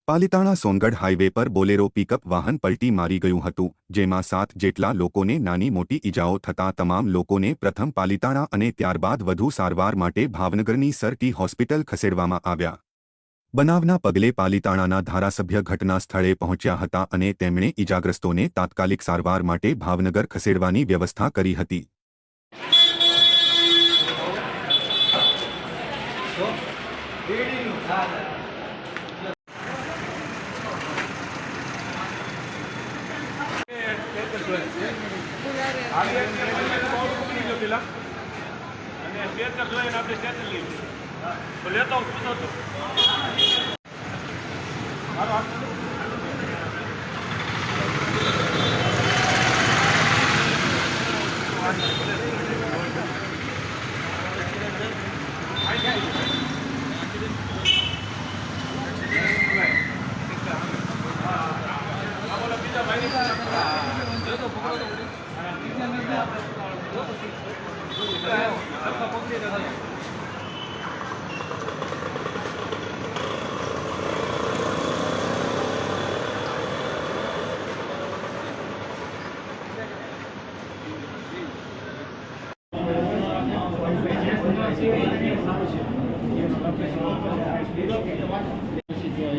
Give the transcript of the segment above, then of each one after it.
Palitana Songadh highway પર Bolero pickup વાહન પલટી મારી ગયું હતું, જેમાં 7 જેટલા લોકોને નાની મોટી ઈજાઓ થતાં તમામ લોકોને પ્રથમ પાલિતાણા અને ત્યારબાદ વધુ સારવાર માટે ભાવનગરની સરટી હોસ્પિટલ ખસેડવામાં આવ્યા. બનાવના પગલે પાલિતાણાના ધારાસભ્ય ઘટના સ્થળે પહોંચ્યા હતા અને તેમણે ઈજાગ્રસ્તોને તાત્કાલિક સારવાર માટે ભાવનગર ખસેડવાની વ્યવસ્થા કરી હતી.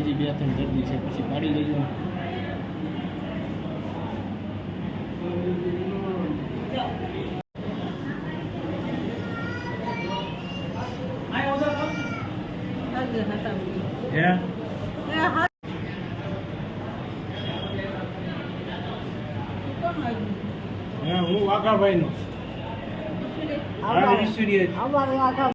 હજી 2-3 દર્દી છે, પછી પાડી લેજો. હું વાઘાભાઈ નો